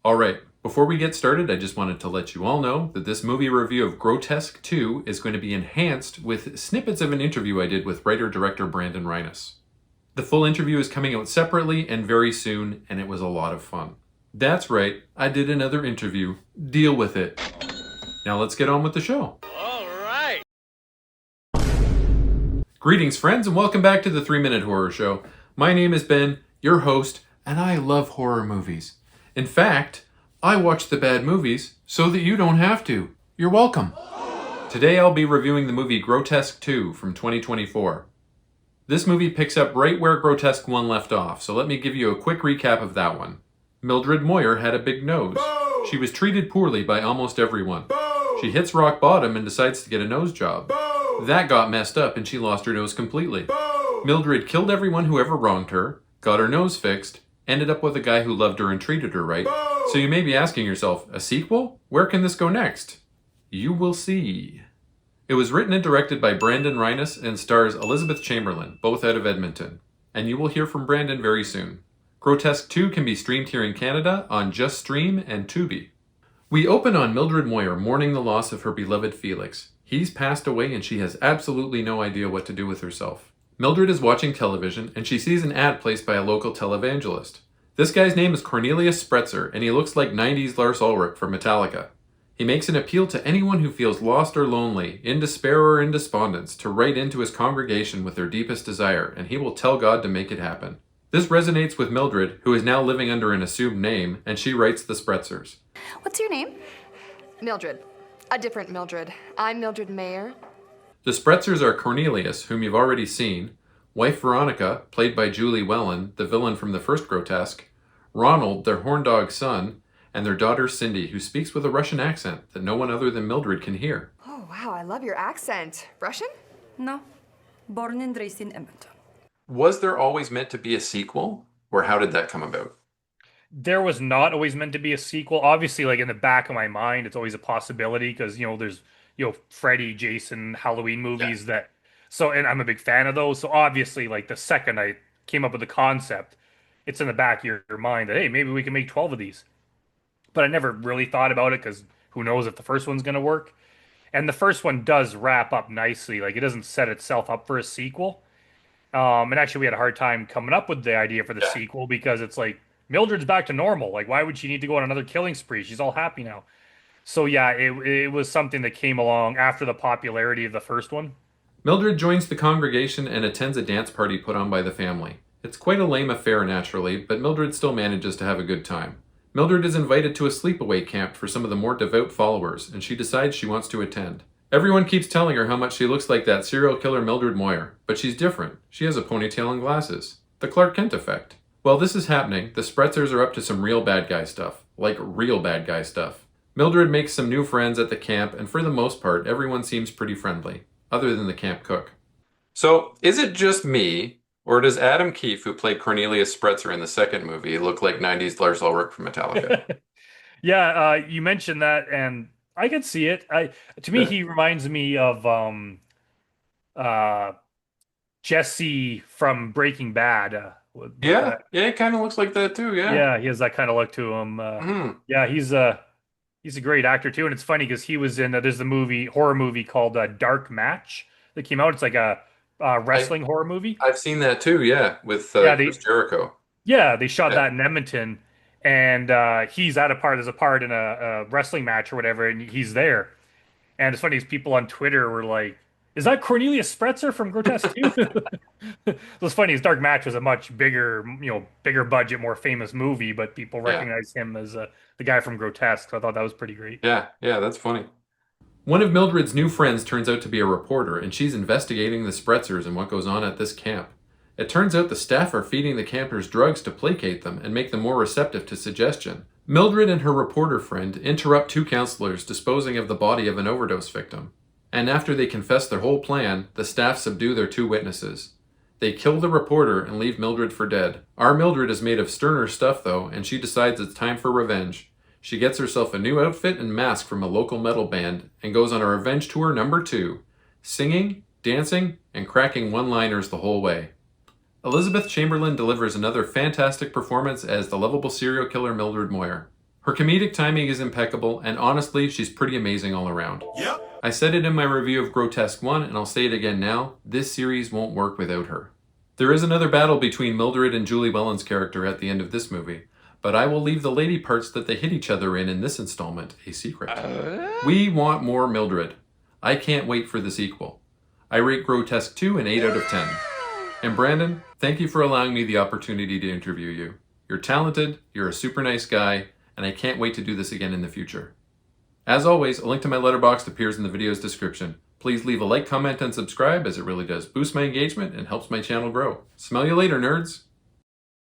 Alright, before we get started, I just wanted to let you all know that this movie review of Grotesque 2 is going to be enhanced with snippets of an interview I did with writer-director Brandon Rhiness. The full interview is coming out separately and very soon, and it was a lot of fun. That's right, I did another interview. Deal with it. Now let's get on with the show. Alright! Greetings, friends, and welcome back to the 3-Minute Horror Show. My name is Ben, your host, and I love horror movies. In fact, I watch the bad movies so that you don't have to. You're welcome. Today I'll be reviewing the movie Grotesque 2 from 2024. This movie picks up right where Grotesque 1 left off, so let me give you a quick recap of that one. Mildred Moyer had a big nose. She was treated poorly by almost everyone. She hits rock bottom and decides to get a nose job. That got messed up and she lost her nose completely. Mildred killed everyone who ever wronged her, got her nose fixed, ended up with a guy who loved her and treated her right. So you may be asking yourself, a sequel? Where can this go next? You will see. It was written and directed by Brandon Rhiness and stars Elizabeth Chamberlain, both out of Edmonton. And you will hear from Brandon very soon. Grotesque 2 can be streamed here in Canada on Just Stream and Tubi. We open on Mildred Moyer mourning the loss of her beloved Felix. He's passed away and she has absolutely no idea what to do with herself. Mildred is watching television and she sees an ad placed by a local televangelist. This guy's name is Cornelius Spretzer and he looks like 90s Lars Ulrich from Metallica. He makes an appeal to anyone who feels lost or lonely, in despair or in despondence, to write into his congregation with their deepest desire, and he will tell God to make it happen. This resonates with Mildred, who is now living under an assumed name, and she writes the Spretzers. What's your name? Mildred. A different Mildred. I'm Mildred Moyer. The Spretzers are Cornelius, whom you've already seen, wife Veronica, played by Julie Wellen, the villain from the first Grotesque, Ronald, their horn dog son, and their daughter Cindy, who speaks with a Russian accent that no one other than Mildred can hear. Oh, wow, I love your accent. Russian? No. Born and raised in Edmonton. Was there always meant to be a sequel, or how did that come about? There was not always meant to be a sequel. Obviously, like in the back of my mind, it's always a possibility because, there's, Freddy, Jason, Halloween movies and I'm a big fan of those. So obviously, like the second I came up with the concept, it's in the back of your mind that, hey, maybe we can make 12 of these. But I never really thought about it because who knows if the first one's going to work. And the first one does wrap up nicely. Like it doesn't set itself up for a sequel. And actually, we had a hard time coming up with the idea for the sequel because it's like Mildred's back to normal. Like, why would she need to go on another killing spree? She's all happy now. So yeah, it was something that came along after the popularity of the first one. Mildred joins the congregation and attends a dance party put on by the family. It's quite a lame affair naturally, but Mildred still manages to have a good time. Mildred is invited to a sleepaway camp for some of the more devout followers, and she decides she wants to attend. Everyone keeps telling her how much she looks like that serial killer Mildred Moyer, but she's different. She has a ponytail and glasses. The Clark Kent effect. While this is happening, the Spretzers are up to some real bad guy stuff. Like real bad guy stuff. Mildred makes some new friends at the camp, and for the most part, everyone seems pretty friendly. Other than the camp cook. So, is it just me, or does Adam Keefe, who played Cornelius Spretzer in the second movie, look like 90s Lars Ulrich from Metallica? Yeah, you mentioned that, and I can see it. To me, he reminds me of Jesse from Breaking Bad. Yeah, it kind of looks like that too. Yeah, he has that kind of look to him. Yeah, he's a great actor too, and it's funny because he was in there's the horror movie called Dark Match that came out. It's like a wrestling horror movie. I've seen that too. Yeah, with Chris Jericho. Yeah, they shot that in Edmonton, and he's there's a part in a wrestling match or whatever, and he's there. And it's funny, these people on Twitter were like, "Is that Cornelius Spretzer from Grotesque 2?" It's funny. His Dark Match was a much bigger budget, more famous movie, but people recognize him as the guy from Grotesque. So I thought that was pretty great. Yeah, that's funny. One of Mildred's new friends turns out to be a reporter, and she's investigating the Spretzers and what goes on at this camp. It turns out the staff are feeding the campers drugs to placate them and make them more receptive to suggestion. Mildred and her reporter friend interrupt two counselors disposing of the body of an overdose victim. And after they confess their whole plan, the staff subdue their two witnesses. They kill the reporter and leave Mildred for dead. Our Mildred is made of sterner stuff though, and she decides it's time for revenge. She gets herself a new outfit and mask from a local metal band and goes on a revenge tour number 2, singing, dancing, and cracking one-liners the whole way. Elizabeth Chamberlain delivers another fantastic performance as the lovable serial killer Mildred Moyer. Her comedic timing is impeccable, and honestly, she's pretty amazing all around. Yep. I said it in my review of Grotesque 1, and I'll say it again now, this series won't work without her. There is another battle between Mildred and Julie Welland's character at the end of this movie, but I will leave the lady parts that they hit each other in this installment a secret. We want more Mildred. I can't wait for the sequel. I rate Grotesque 2 an 8 out of 10. And Brandon, thank you for allowing me the opportunity to interview you. You're talented, you're a super nice guy, and I can't wait to do this again in the future. As always, a link to my letterboxd appears in the video's description. Please leave a like, comment, and subscribe, as it really does boost my engagement and helps my channel grow. Smell you later, nerds!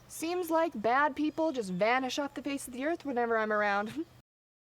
Seems like bad people just vanish off the face of the earth whenever I'm around.